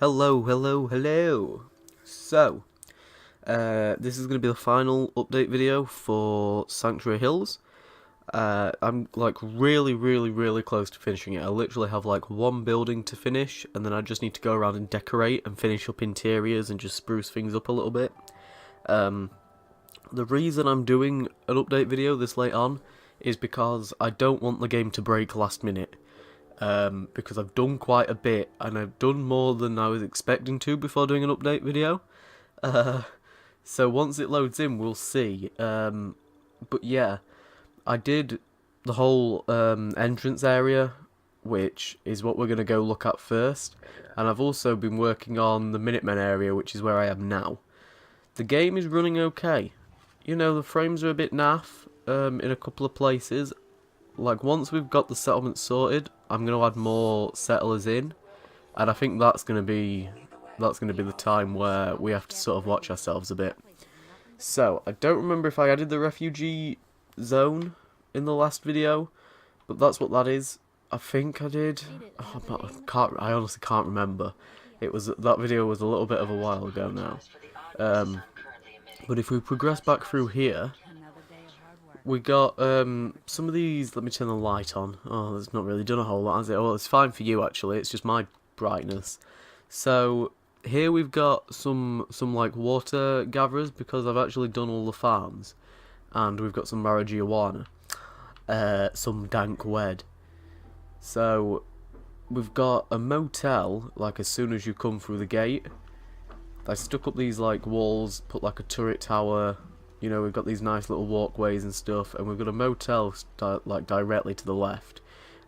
Hello, hello, hello. So, this is going to be the final update video for Sanctuary Hills. I'm like really close to finishing it. I literally have like one building to finish, and then I just need to go around and decorate and finish up interiors and just spruce things up a little bit. The reason I'm doing an update video this late on is because I don't want the game to break last minute. Because I've done quite a bit, and I've done more than I was expecting to before doing an update video. So once it loads in, we'll see. But yeah, I did the whole entrance area, which is what we're going to go look at first. And I've also been working on the Minutemen area, which is where I am now. The game is running okay. You know, the frames are a bit naff in a couple of places. Like, once we've got the settlement sorted, I'm going to add more settlers in, and I think that's going to be the time where we have to sort of watch ourselves a bit. So, I don't remember if I added the refugee zone in the last video, but that's what that is. I think I did. I honestly can't remember. That video was a little bit of a while ago now. But if we progress back through here, we got some of these. Let me turn the light on. Oh, it's not really done a whole lot, has it? Well, it's fine for you actually. It's just my brightness. So here we've got some like water gatherers, because I've actually done all the farms, and we've got some marijuana, some dank weed. So we've got a motel. Like, as soon as you come through the gate, I stuck up these like walls, put like a turret tower. You know, we've got these nice little walkways and stuff, and we've got a motel like directly to the left.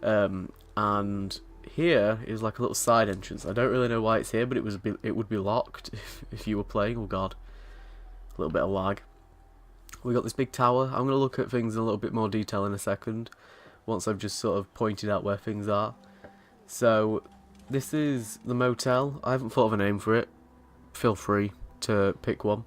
And here is like a little side entrance. I don't really know why it's here, but it would be locked if you were playing. Oh god, a little bit of lag. We got this big tower. I'm going to look at things in a little bit more detail in a second, once I've just sort of pointed out where things are. So this is the motel. I haven't thought of a name for it. Feel free to pick one.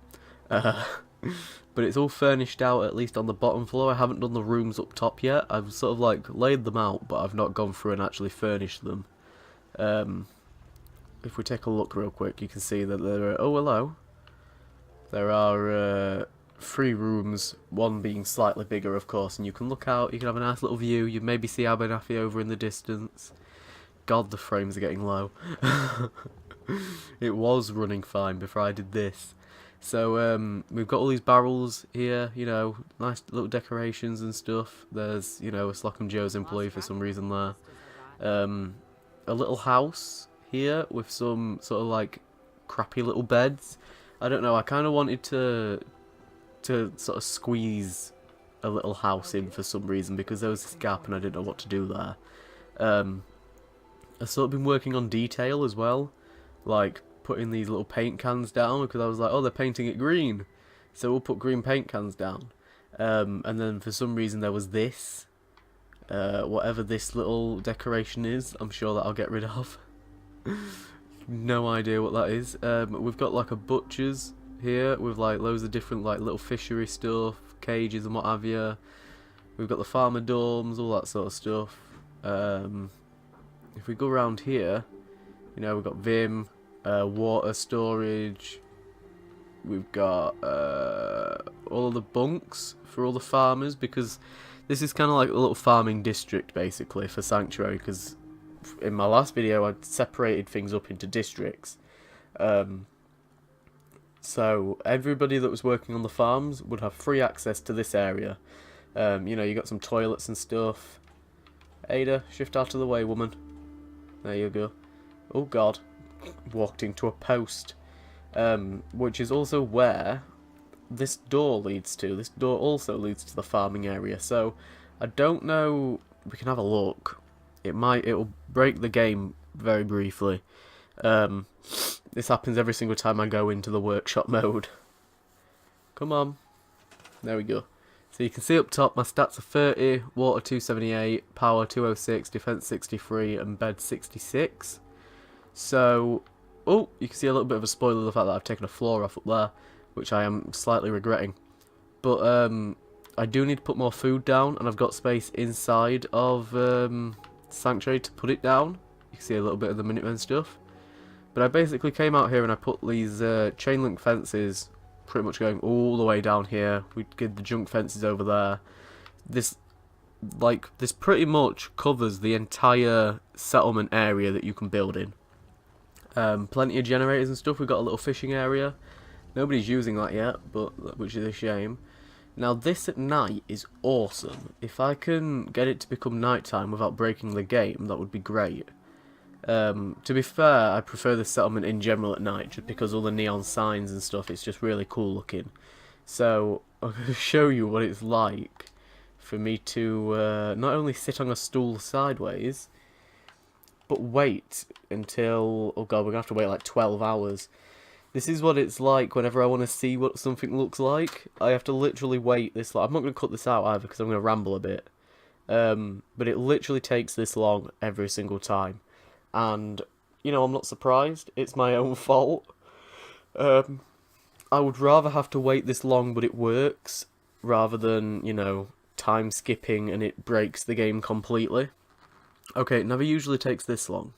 But it's all furnished out, at least on the bottom floor. I haven't done the rooms up top yet. I've sort of like laid them out, but I've not gone through and actually furnished them. If we take a look real quick, you can see that there are... Oh, hello. There are 3 rooms, one being slightly bigger, of course, and you can look out, you can have a nice little view. You maybe see Abernathy over in the distance. God, the frames are getting low. It was running fine before I did this. So we've got all these barrels here, you know, nice little decorations and stuff. There's, you know, a Slocum Joe's employee for some reason there. A little house here with some sort of like crappy little beds. I don't know, I kind of wanted to sort of squeeze a little house in for some reason, because there was this gap and I didn't know what to do there. I've sort of been working on detail as well, like putting these little paint cans down, because I was like, oh, they're painting it green, so we'll put green paint cans down. And then for some reason there was this, whatever this little decoration is, I'm sure that I'll get rid of. No idea what that is. We've got like a butcher's here with like loads of different like little fishery stuff, cages and what have you. We've got the farmer dorms, all that sort of stuff. If we go around here, you know, we've got Vim, water storage. We've got all of the bunks for all the farmers, because this is kind of like a little farming district basically for Sanctuary, because in my last video I separated things up into districts. So everybody that was working on the farms would have free access to this area. You know, you got some toilets and stuff. Ada, shift out of the way, woman. There you go. Oh god. Walked into a post. Which is also where this door leads to. This door also leads to the farming area. So I don't know. We can have a look. It'll break the game very briefly. This happens every single time I go into the workshop mode. Come on. There we go. So you can see up top my stats are 30, water 278, power 206, defense 63, and bed 66. So, oh, you can see a little bit of a spoiler of the fact that I've taken a floor off up there, which I am slightly regretting. But I do need to put more food down, and I've got space inside of Sanctuary to put it down. You can see a little bit of the Minutemen stuff. But I basically came out here and I put these chain link fences pretty much going all the way down here. We did the junk fences over there. This pretty much covers the entire settlement area that you can build in. Plenty of generators and stuff. We've got a little fishing area. Nobody's using that yet, but which is a shame. Now this at night is awesome. If I can get it to become nighttime without breaking the game, that would be great. To be fair, I prefer the settlement in general at night, just because all the neon signs and stuff, it's just really cool looking. So, I'm going to show you what it's like for me to not only sit on a stool sideways, but wait until, oh god, we're going to have to wait like 12 hours. This is what it's like whenever I want to see what something looks like. I have to literally wait this long. I'm not going to cut this out either because I'm going to ramble a bit. But it literally takes this long every single time. And, you know, I'm not surprised. It's my own fault. I would rather have to wait this long, but it works, rather than, you know, time skipping and it breaks the game completely. Okay, it never usually takes this long.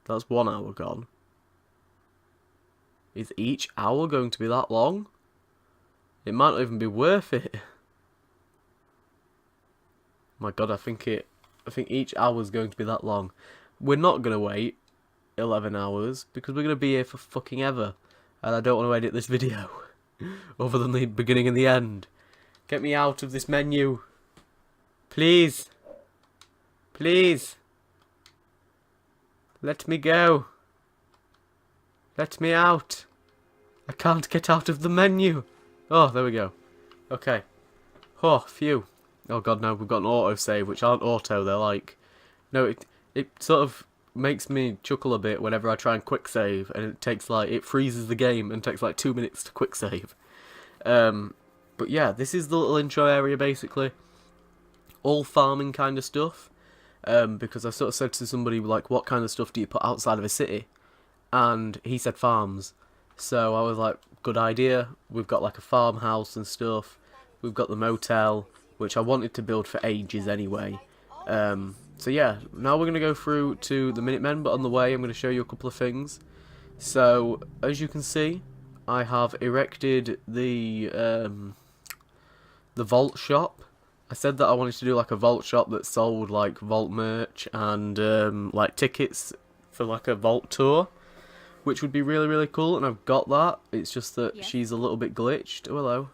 That's 1 hour gone. Is each hour going to be that long? It might not even be worth it. My god, I think each hour is going to be that long. We're not going to wait 11 hours because we're going to be here for fucking ever. And I don't want to edit this video. Other than the beginning and the end. Get me out of this menu. Please. Please. Let me go. Let me out. I can't get out of the menu. Oh, there we go. Okay. Oh, phew. Oh god, no, we've got an autosave, which aren't auto, they're like... No, it sort of makes me chuckle a bit whenever I try and quick save, and it takes like... It freezes the game and takes like 2 minutes to quick save. But yeah, this is the little intro area, basically. All farming kind of stuff. Because I sort of said to somebody, like, what kind of stuff do you put outside of a city? And he said farms. So I was like, good idea. We've got like a farmhouse and stuff. We've got the motel, which I wanted to build for ages anyway. So yeah, now we're going to go through to the Minutemen, but on the way I'm going to show you a couple of things. So, as you can see, I have erected the vault shop. I said that I wanted to do like a vault shop that sold like vault merch and like tickets for like a vault tour, which would be really, really cool, and I've got that. It's just that she's a little bit glitched. Oh, hello.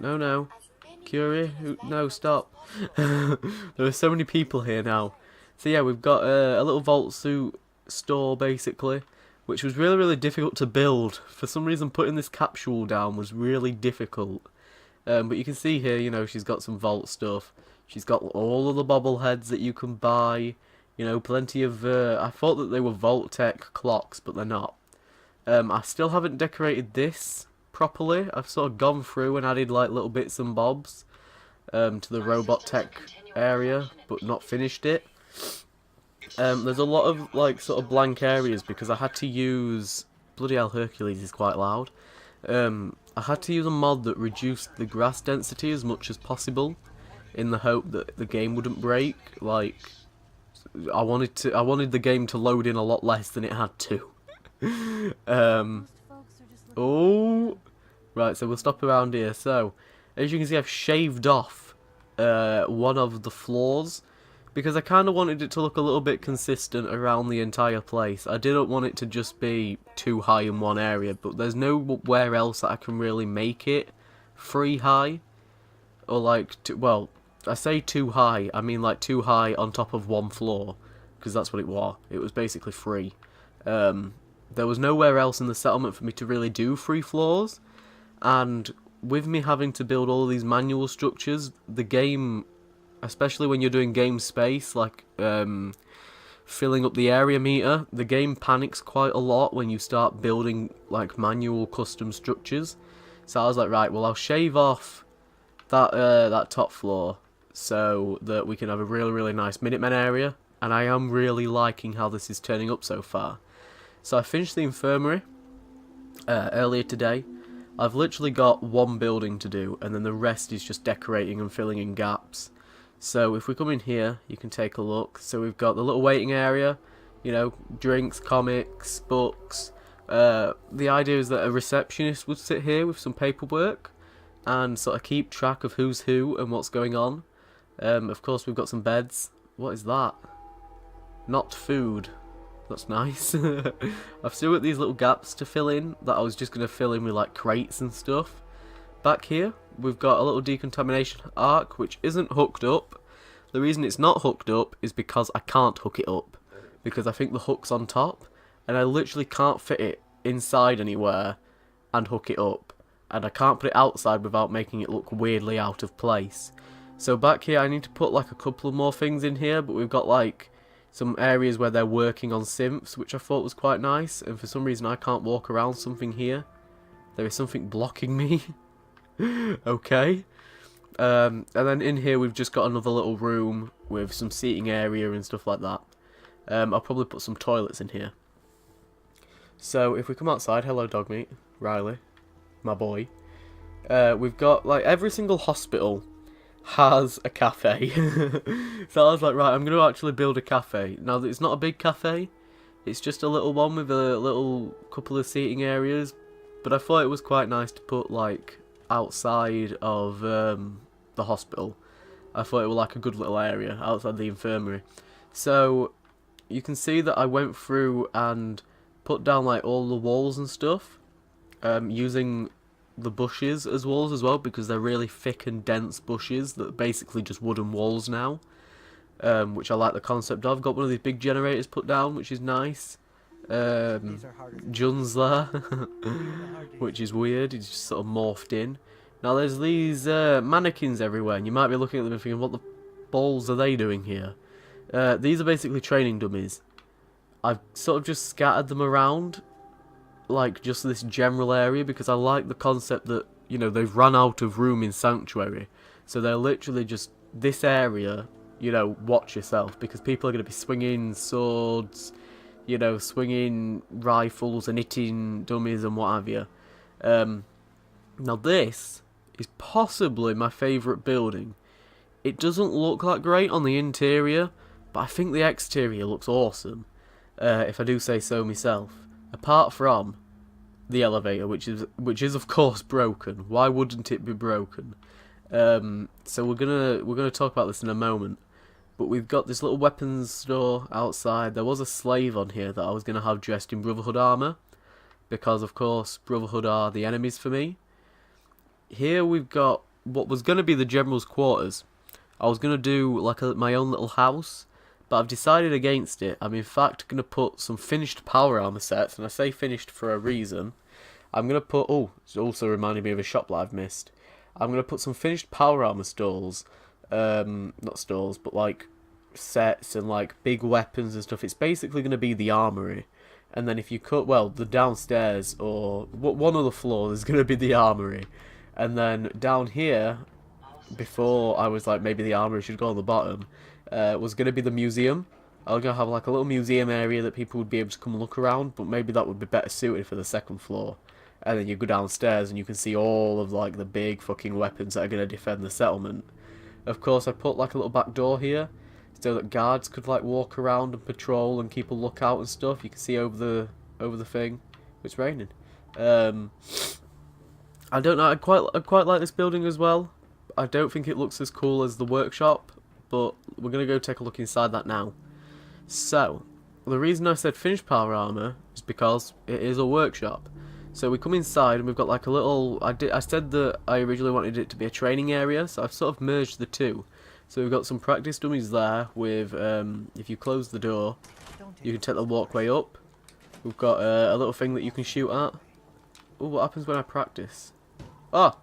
No, no. Curie? No, stop. There are so many people here now. So yeah, we've got a little vault suit store, basically, which was really, really difficult to build. For some reason, putting this capsule down was really difficult. But you can see here, you know, she's got some vault stuff. She's got all of the bobbleheads that you can buy. You know, plenty of... I thought that they were Vault-Tec clocks, but they're not. I still haven't decorated this properly. I've sort of gone through and added, like, little bits and bobs to the Robot Tech area, but not finished it. There's a lot of, like, sort of blank areas because I had to use... Bloody hell, Hercules is quite loud. I had to use a mod that reduced the grass density as much as possible in the hope that the game wouldn't break, like... I wanted the game to load in a lot less than it had to. Oh, right. So we'll stop around here. So, as you can see, I've shaved off one of the floors because I kind of wanted it to look a little bit consistent around the entire place. I didn't want it to just be too high in one area, but there's nowhere else that I can really make it free high or like well. I say too high, I mean like too high on top of one floor, because that's what it was. It was basically free. There was nowhere else in the settlement for me to really do 3 floors, and with me having to build all these manual structures, the game, especially when you're doing game space, like filling up the area meter, the game panics quite a lot when you start building like manual custom structures. So I was like, right, well I'll shave off that top floor, so that we can have a really, really nice Minutemen area, and I am really liking how this is turning up so far. So I finished the infirmary earlier today. I've literally got one building to do, and then the rest is just decorating and filling in gaps. So if we come in here, you can take a look. So we've got the little waiting area, You know, drinks, comics, books. The idea is that a receptionist would sit here with some paperwork and sort of keep track of who's who and what's going on. Of course, we've got some beds. What is that? Not food. That's nice. I've still got these little gaps to fill in that I was just going to fill in with like crates and stuff. Back here, we've got a little decontamination arc which isn't hooked up. The reason it's not hooked up is because I can't hook it up. Because I think the hook's on top. And I literally can't fit it inside anywhere and hook it up. And I can't put it outside without making it look weirdly out of place. So back here I need to put like a couple of more things in here, but we've got like some areas where they're working on synths, which I thought was quite nice, and for some reason I can't walk around something here. There is something blocking me. Okay. And then in here we've just got another little room with some seating area and stuff like that. I'll probably put some toilets in here. So if we come outside, hello dog meat, Riley, my boy. We've got like every single hospital has a cafe. So I was like, right, I'm going to actually build a cafe. Now, it's not a big cafe. It's just a little one with a little couple of seating areas. But I thought it was quite nice to put, like, outside of the hospital. I thought it was like a good little area outside the infirmary. So you can see that I went through and put down, like, all the walls and stuff. Using the bushes as walls as well, because they're really thick and dense bushes that are basically just wooden walls now, which I like the concept of. Got one of these big generators put down, which is nice. Jun's there, which is weird. He's just sort of morphed in. Now there's these mannequins everywhere, and you might be looking at them and thinking, what the balls are they doing here? These are basically training dummies. I've sort of just scattered them around like just this general area because I like the concept that, you know, they've run out of room in Sanctuary, so they're literally just this area, you know, watch yourself, because people are going to be swinging swords, you know, swinging rifles and hitting dummies and what have you. Now this is possibly my favourite building. It doesn't look that great on the interior, but I think the exterior looks awesome, if I do say so myself. Apart from the elevator, which is of course broken. Why wouldn't it be broken? So we're gonna talk about this in a moment. But we've got this little weapons store outside. There was a slave on here that I was gonna have dressed in Brotherhood armor, because of course Brotherhood are the enemies for me. Here we've got what was gonna be the general's quarters. I was gonna do like my own little house, but I've decided against it. I'm in fact going to put some finished power armor sets, and I say finished for a reason. I'm going to put, oh, it's also reminding me of a shop that I've missed. I'm going to put some finished power armor stalls, not stalls, but like sets and like big weapons and stuff. It's basically going to be the armory. And then if you cut, well, the downstairs or one of the floors is going to be the armory. And then down here, before I was like, maybe the armory should go on the bottom, was going to be the museum. I was going to have like a little museum area that people would be able to come and look around, but maybe that would be better suited for the second floor. And then you go downstairs and you can see all of like the big fucking weapons that are going to defend the settlement. Of course I put like a little back door here, so that guards could like walk around and patrol and keep a lookout and stuff. You can see over the thing. It's raining. I don't know, I quite like this building as well. I don't think it looks as cool as the workshop, but we're going to go take a look inside that now. So, the reason I said finished power armor is because it is a workshop. So we come inside and we've got like a little, I said that I originally wanted it to be a training area, so I've sort of merged the two. So we've got some practice dummies there with, if you close the door, you can take the walkway up. We've got a little thing that you can shoot at. Oh, what happens when I practice? Oh!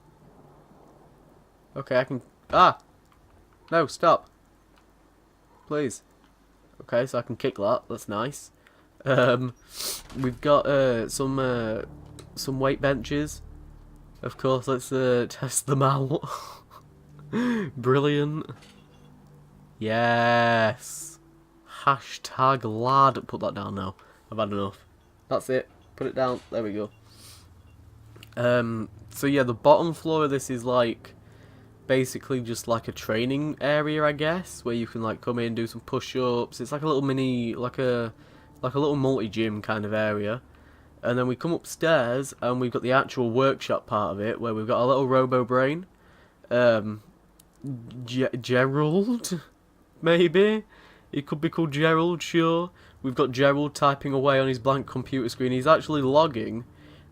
Okay, I can, no, stop. Please. Okay, so I can kick that. That's nice. We've got some weight benches. Of course, let's test them out. Brilliant. Yes. Hashtag lad. Put that down now. I've had enough. That's it. Put it down. There we go. So yeah, the bottom floor of this is like basically just like a training area, I guess, where you can like come in, do some push-ups. It's like a little mini, like a like a little multi-gym kind of area. And then we come upstairs and we've got the actual workshop part of it where we've got a little robo brain. Gerald, maybe? He could be called Gerald, sure. We've got Gerald typing away on his blank computer screen. He's actually logging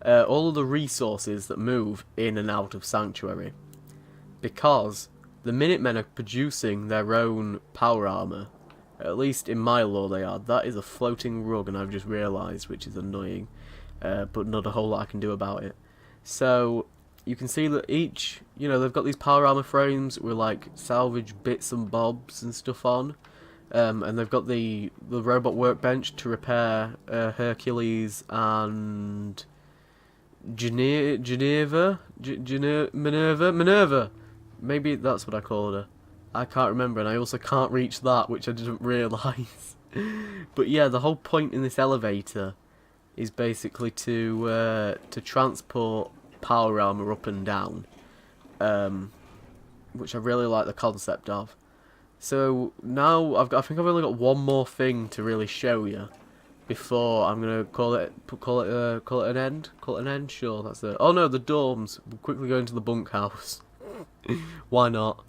all of the resources that move in and out of Sanctuary. Because the Minutemen are producing their own power armor. At least in my lore they are. That is a floating rug, and I've just realised, which is annoying. But not a whole lot I can do about it. So you can see that each, they've got these power armor frames with like salvage bits and bobs and stuff on. And they've got the robot workbench to repair Hercules and Minerva. Maybe that's what I called her. I can't remember, and I also can't reach that, which I didn't realise. But yeah, the whole point in this elevator is basically to transport power armor up and down, which I really like the concept of. So now I think I've only got one more thing to really show you before I'm gonna call it an end. Call it an end. Sure, that's it. Oh no, the dorms. We'll quickly go into the bunkhouse. Why not?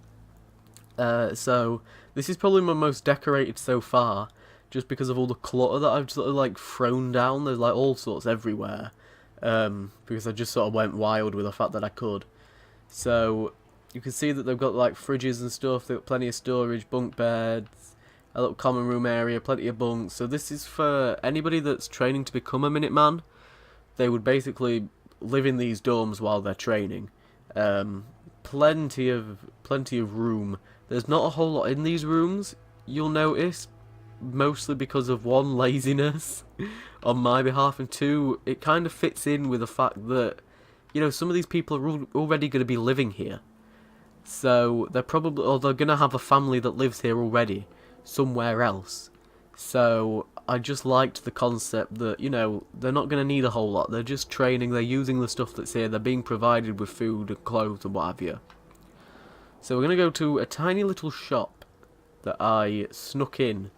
So this is probably my most decorated so far, just because of all the clutter that I've sort of like thrown down. There's like all sorts everywhere, because I just sort of went wild with the fact that I could. So you can see that they've got like fridges and stuff. They've got plenty of storage, bunk beds, a little common room area, plenty of bunks. So this is for anybody that's training to become a Minuteman. They would basically live in these dorms while they're training. Plenty of room. There's not a whole lot in these rooms, you'll notice, mostly because of one, laziness on my behalf, and two, it kind of fits in with the fact that, some of these people are already going to be living here. So they're probably, or they're going to have a family that lives here already, somewhere else. So I just liked the concept that, they're not going to need a whole lot. They're just training, they're using the stuff that's here, they're being provided with food and clothes and what have you. So we're going to go to a tiny little shop that I snuck in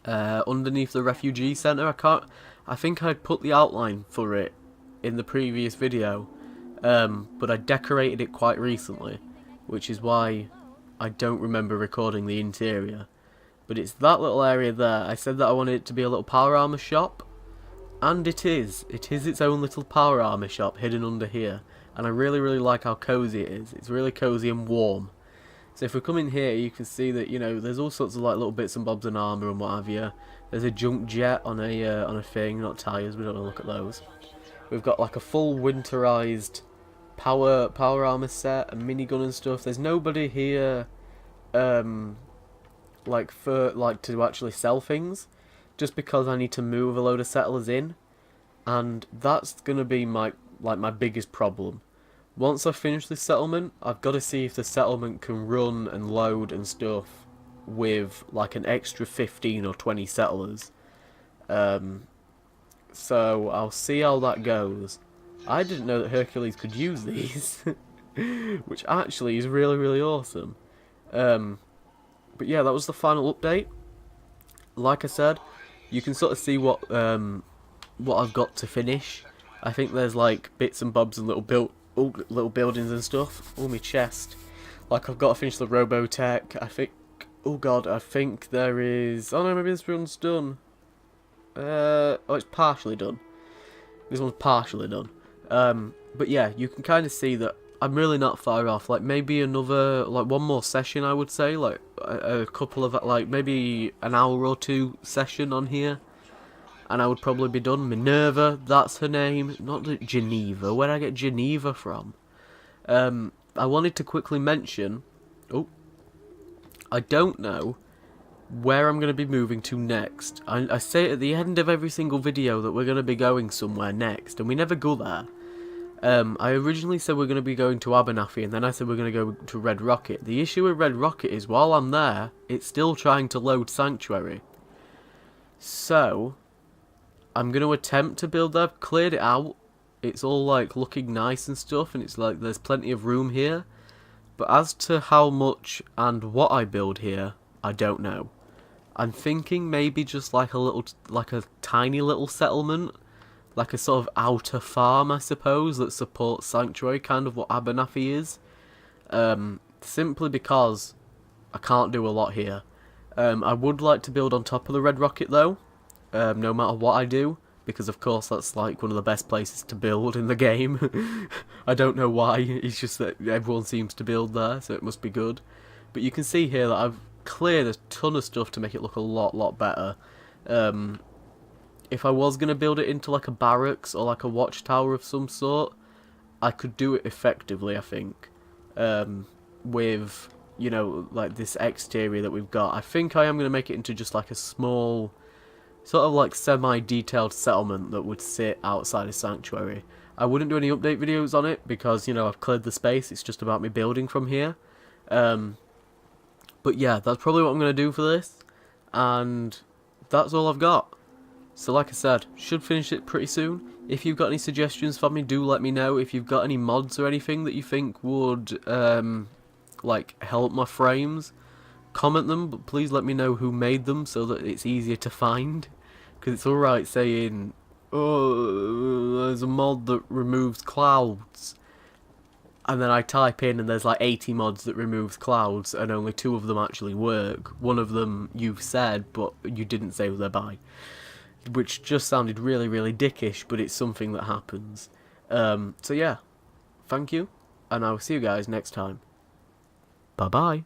underneath the refugee centre. I think I put the outline for it in the previous video, but I decorated it quite recently, which is why I don't remember recording the interior. But it's that little area there. I said that I wanted it to be a little power armor shop, and it is. It is its own little power armor shop hidden under here. And I really, really like how cozy it is. It's really cozy and warm. So if we come in here, you can see that, there's all sorts of like little bits and bobs and armour and what have you. There's a junk jet on a thing, not tyres, we don't want to look at those. We've got like a full winterized power armour set, a minigun and stuff. There's nobody here to actually sell things, just because I need to move a load of settlers in. And that's gonna be my biggest problem. Once I finish this settlement, I've got to see if the settlement can run and load and stuff with like an extra 15 or 20 settlers. So I'll see how that goes. I didn't know that Hercules could use these, which actually is really, really awesome. But yeah, that was the final update. Like I said, you can sort of see what I've got to finish. I think there's like bits and bobs and little buildings and stuff. Oh, my chest. Like, I've got to finish the Robotech. I think there is... Oh no, maybe this one's done. Oh, it's partially done. This one's partially done. But yeah, you can kind of see that I'm really not far off. Like, maybe another, one more session, I would say. Like, a couple of, maybe an hour or two session on here. And I would probably be done. Minerva, that's her name. Not Geneva. Where'd I get Geneva from? I wanted to quickly mention... Oh. I don't know where I'm going to be moving to next. I say at the end of every single video that we're going to be going somewhere next. And we never go there. I originally said we're going to be going to Abernathy. And then I said we're going to go to Red Rocket. The issue with Red Rocket is while I'm there, it's still trying to load Sanctuary. So... I'm going to attempt to build that. I've cleared it out. It's all looking nice and stuff, and it's there's plenty of room here. But as to how much and what I build here, I don't know. I'm thinking maybe just like a tiny little settlement, like a sort of outer farm, I suppose, that supports Sanctuary, kind of what Abernathy is. Simply because I can't do a lot here. I would like to build on top of the Red Rocket though, no matter what I do, because of course that's like one of the best places to build in the game. I don't know why, it's just that everyone seems to build there, so it must be good. But you can see here that I've cleared a ton of stuff to make it look a lot better. If I was going to build it into like a barracks or like a watchtower of some sort, I could do it effectively, I think. With, you know, like this exterior that we've got. I think I am going to make it into just like a small, sort of like semi-detailed settlement that would sit outside of Sanctuary. I wouldn't do any update videos on it because, you know, I've cleared the space. It's just about me building from here. But yeah, that's probably what I'm going to do for this. And that's all I've got. So like I said, should finish it pretty soon. If you've got any suggestions for me, do let me know. If you've got any mods or anything that you think would like help my frames, comment them, but please let me know who made them so that it's easier to find. Because it's alright saying, oh, there's a mod that removes clouds. And then I type in and there's like 80 mods that removes clouds and only 2 of them actually work. One of them you've said, but you didn't say who they're by. Which just sounded really dickish, but it's something that happens. So yeah, thank you, and I will see you guys next time. Bye bye.